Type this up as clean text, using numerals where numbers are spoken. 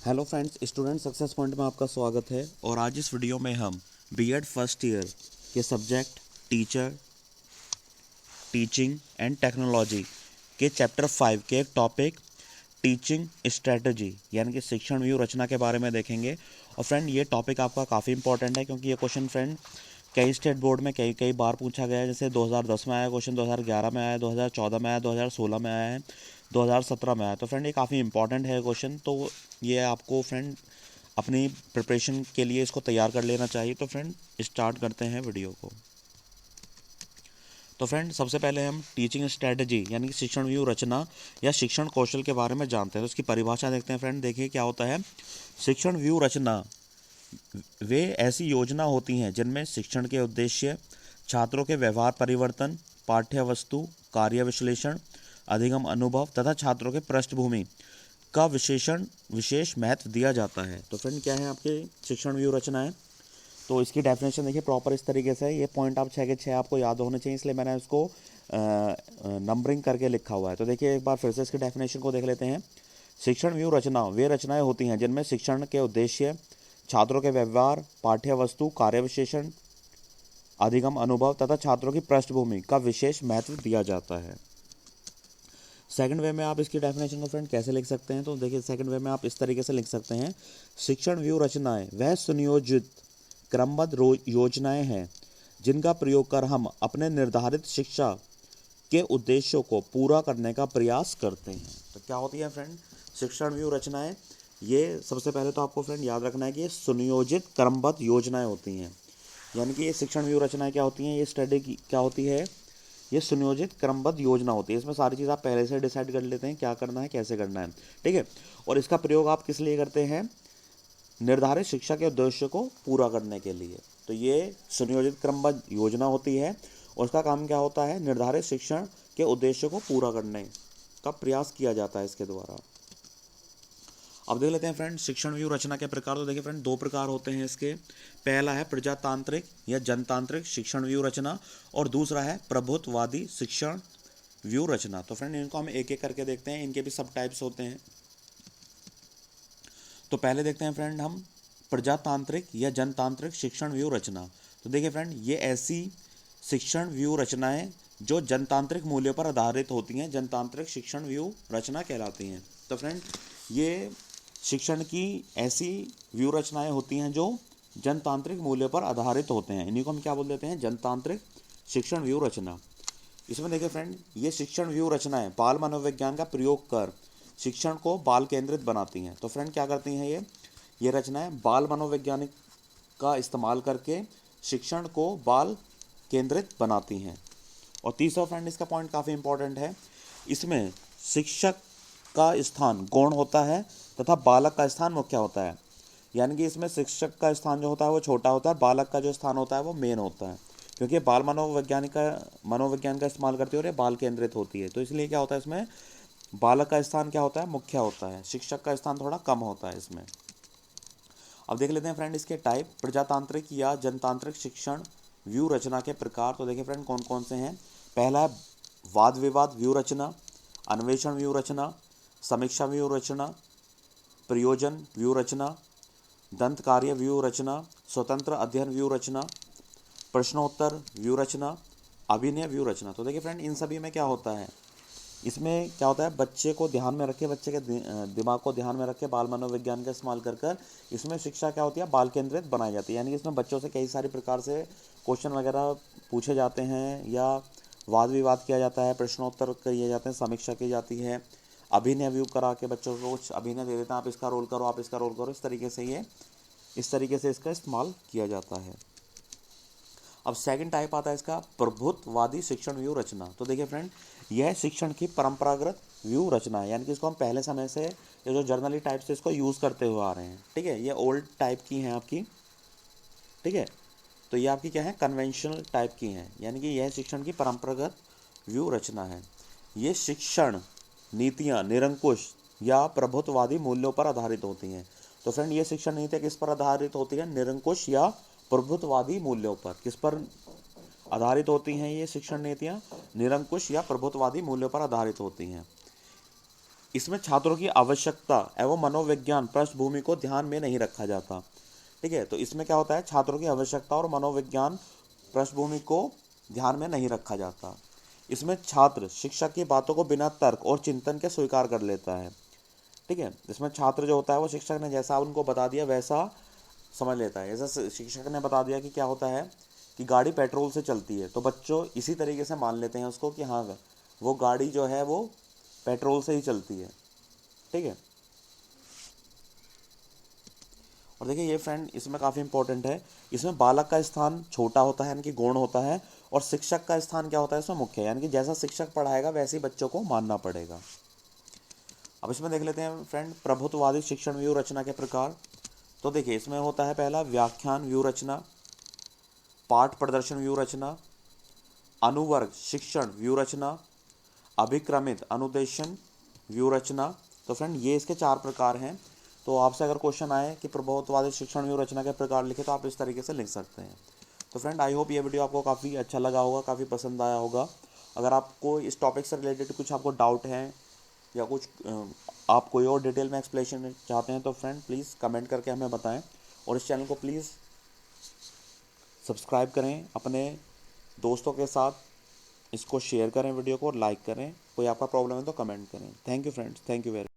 Hello friends, student success point में आपका स्वागत है। और आज इस वीडियो में हम बीएड फर्स्ट ईयर के subject teacher, teaching and technology के चैप्टर 5 के एक टॉपिक टीचिंग स्ट्रेटजी यानी कि शिक्षण व्यू रचना के बारे में देखेंगे। और फ्रेंड, ये टॉपिक आपका काफ़ी इंपॉर्टेंट है क्योंकि ये क्वेश्चन फ्रेंड कई स्टेट बोर्ड में कई कई बार पूछा गया है। जैसे 2010 में आया क्वेश्चन, 2011 में आया, 2014 में आया, 2016 में आया है, 2017 में आया। तो फ्रेंड ये काफ़ी इंपॉर्टेंट है क्वेश्चन, तो ये आपको फ्रेंड अपनी प्रिपरेशन के लिए इसको तैयार कर लेना चाहिए। तो फ्रेंड स्टार्ट करते हैं वीडियो को। तो फ्रेंड सबसे पहले हम टीचिंग स्ट्रेटजी यानी कि शिक्षण व्यू रचना या शिक्षण कौशल के बारे में जानते हैं। तो इसकी परिभाषा देखते हैं फ्रेंड। देखिए क्या होता है। शिक्षण व्यू रचना वे ऐसी योजना होती हैं जिनमें शिक्षण के उद्देश्य, छात्रों के व्यवहार परिवर्तन, पाठ्य वस्तु, कार्य विश्लेषण, अधिगम अनुभव तथा छात्रों के पृष्ठभूमि का विशेष महत्व दिया जाता है। तो फ्रेंड क्या है आपके शिक्षण व्यू रचना है। तो इसकी डेफिनेशन देखिए प्रॉपर इस तरीके से है। ये पॉइंट आप 6 के 6 आपको याद होने चाहिए, इसलिए मैंने इसको नंबरिंग करके लिखा हुआ है। तो देखिए एक बार फिर से इसकी डेफिनेशन को देख लेते हैं। शिक्षण व्यू रचना वे रचनाएं होती हैं जिनमें शिक्षण के उद्देश्य, छात्रों के व्यवहार, पाठ्य वस्तु, कार्य विशेषण, अधिगम अनुभव तथा छात्रों की पृष्ठभूमि का विशेष महत्व दिया जाता है। सेकंड वे में आप इसकी डेफिनेशन को फ्रेंड कैसे लिख सकते हैं। तो देखिए सेकंड वे में आप इस तरीके से लिख सकते हैं। शिक्षण व्यू रचनाएं वह सुनियोजित क्रमबद्ध योजनाएं हैं जिनका प्रयोग कर हम अपने निर्धारित शिक्षा के उद्देश्यों को पूरा करने का प्रयास करते हैं। तो क्या होती है फ्रेंड शिक्षण व्यू रचनाएं। ये सबसे पहले तो आपको फ्रेंड याद रखना है कि ये सुनियोजित क्रमबद्ध योजनाएं होती हैं। यानी कि ये शिक्षण व्यू रचनाएं क्या होती हैं, ये स्टडी क्या होती है, ये सुनियोजित क्रमबद्ध योजना होती है। इसमें सारी चीज़ आप पहले से डिसाइड कर लेते हैं क्या करना है, कैसे करना है, ठीक है। और इसका प्रयोग आप किस लिए करते हैं, निर्धारित शिक्षा के उद्देश्य को पूरा करने के लिए। तो ये सुनियोजित क्रमबद्ध योजना होती है और उसका काम क्या होता है, निर्धारित शिक्षण के उद्देश्य को पूरा करने का प्रयास किया जाता है इसके द्वारा। अब देख लेते हैं फ्रेंड शिक्षण व्यू रचना के प्रकार। तो देखिए फ्रेंड दो प्रकार होते हैं इसके। पहला है प्रजातांत्रिक या जनतांत्रिक शिक्षण व्यू रचना और दूसरा है प्रभुत्ववादी शिक्षण व्यू रचना। तो फ्रेंड इनको हम एक एक करके देखते हैं, इनके भी सब टाइप्स होते हैं। तो पहले देखते हैं फ्रेंड हम प्रजातांत्रिक या जनतांत्रिक शिक्षण व्यू रचना। तो देखिए फ्रेंड ये ऐसी शिक्षण व्यू रचनाएं जो जनतांत्रिक मूल्यों पर आधारित होती हैं, जनतांत्रिक शिक्षण व्यू रचना कहलाती हैं। तो फ्रेंड ये शिक्षण की ऐसी व्यू रचनाएं होती हैं जो जनतांत्रिक मूल्यों पर आधारित होते हैं। इन्हीं को हम क्या बोल देते हैं, जनतांत्रिक शिक्षण व्यू रचना। इसमें देखिए फ्रेंड ये शिक्षण व्यू रचनाएं बाल मनोविज्ञान का प्रयोग कर शिक्षण को बाल केंद्रित बनाती हैं। तो फ्रेंड क्या करती हैं ये रचनाएं बाल मनोवैज्ञानिक का इस्तेमाल करके शिक्षण को बाल केंद्रित बनाती हैं। और तीसरा फ्रेंड इसका पॉइंट काफ़ी इंपॉर्टेंट है, इसमें शिक्षक का स्थान गौण होता है तथा बालक का स्थान मुख्य होता है। यानी कि इसमें शिक्षक का स्थान जो होता है वो छोटा होता है, बालक का जो स्थान होता है वो मेन होता है, क्योंकि बाल मनोविज्ञान का इस्तेमाल करती है और ये बाल केंद्रित होती है। तो इसलिए क्या होता है इसमें बालक का स्थान क्या होता है, मुख्य होता है, शिक्षक का स्थान थोड़ा कम होता है इसमें। अब देख लेते हैं फ्रेंड इसके टाइप, प्रजातांत्रिक या जनतांत्रिक शिक्षण व्यू रचना के प्रकार। तो देखिए फ्रेंड कौन कौन से हैं। पहला है वाद विवाद व्यू रचना, अन्वेषण व्यू रचना, समीक्षा व्यू रचना, प्रयोजन व्यू रचना, दंत कार्य व्यू रचना, स्वतंत्र अध्ययन व्यू रचना, प्रश्नोत्तर व्यू रचना, अभिनय व्यू रचना। तो देखिए फ्रेंड इन सभी में क्या होता है, इसमें क्या होता है बच्चे को ध्यान में रखे, बच्चे के दिमाग को ध्यान में रखे बाल मनोविज्ञान का इस्तेमाल कर इसमें शिक्षा क्या होती है, बाल केंद्रित बनाई जाती है। यानी कि इसमें बच्चों से कई सारी प्रकार से क्वेश्चन वगैरह पूछे जाते हैं या वाद विवाद किया जाता है, प्रश्नोत्तर किए जाते हैं, समीक्षा की जाती है, अभिनय व्यू करा के बच्चों को कुछ अभिनय दे देते हैं, आप इसका रोल करो, आप इसका रोल करो। इस तरीके से इसका इस्तेमाल किया जाता है। अब सेकंड टाइप आता है इसका प्रभुत्ववादी शिक्षण व्यू रचना। तो देखिए फ्रेंड यह शिक्षण की परंपरागत व्यू रचना है। यानी कि इसको हम पहले समय से ये जो जर्नली टाइप से इसको यूज़ करते हुए आ रहे हैं, ठीक है। ये ओल्ड टाइप की हैं आपकी, ठीक है। तो ये आपकी क्या है, कन्वेंशनल टाइप की हैं। यानी कि यह शिक्षण की परंपरागत व्यू रचना है। ये शिक्षण नीतियाँ निरंकुश या प्रभुत्ववादी मूल्यों पर आधारित होती हैं। तो फ्रेंड ये शिक्षण नीतियाँ किस पर आधारित होती है, निरंकुश या प्रभुत्ववादी मूल्यों पर। किस पर आधारित होती हैं ये शिक्षण नीतियाँ, निरंकुश या प्रभुत्ववादी मूल्यों पर आधारित होती हैं। इसमें छात्रों की आवश्यकता एवं मनोविज्ञान पृष्ठभूमि को ध्यान में नहीं रखा जाता। ठीक है, तो इसमें क्या होता है, छात्रों की आवश्यकता और मनोविज्ञान पृष्ठभूमि को ध्यान में नहीं रखा जाता। इसमें छात्र शिक्षक की बातों को बिना तर्क और चिंतन के स्वीकार कर लेता है। ठीक है, इसमें छात्र जो होता है वो शिक्षक ने जैसा उनको बता दिया वैसा समझ लेता है। जैसा शिक्षक ने बता दिया कि क्या होता है कि गाड़ी पेट्रोल से चलती है, तो बच्चों इसी तरीके से मान लेते हैं उसको कि हाँ वो गाड़ी जो है वो पेट्रोल से ही चलती है। ठीक है, और देखिए ये फ्रेंड इसमें काफ़ी इंपॉर्टेंट है, इसमें बालक का स्थान छोटा होता है यानी कि गौण होता है, और शिक्षक का स्थान क्या होता है इसमें मुख्य है, यानी कि जैसा शिक्षक पढ़ाएगा वैसे ही बच्चों को मानना पड़ेगा। अब इसमें देख लेते हैं फ्रेंड प्रभुत्ववादी शिक्षण व्यूह रचना के प्रकार। तो देखिए इसमें होता है पहला व्याख्यान व्यूह रचना, पाठ प्रदर्शन व्यूह रचना, अनुवर्ग शिक्षण व्यूह रचना, अभिक्रमित अनुदेशन व्यूह रचना। तो फ्रेंड ये इसके 4 प्रकार हैं। तो आपसे अगर क्वेश्चन आए कि प्रभुत्ववादी शिक्षण व्यूह रचना के प्रकार लिखे, तो आप इस तरीके से लिख सकते हैं। तो फ्रेंड आई होप ये वीडियो आपको काफ़ी अच्छा लगा होगा, काफ़ी पसंद आया होगा। अगर आपको इस टॉपिक से रिलेटेड कुछ आपको डाउट है या कुछ आप कोई और डिटेल में एक्सप्लेनेशन चाहते हैं, तो फ्रेंड प्लीज़ कमेंट करके हमें बताएं, और इस चैनल को प्लीज़ सब्सक्राइब करें, अपने दोस्तों के साथ इसको शेयर करें वीडियो को, और लाइक करें। कोई आपका प्रॉब्लम है तो कमेंट करें। Thank you friends, thank you very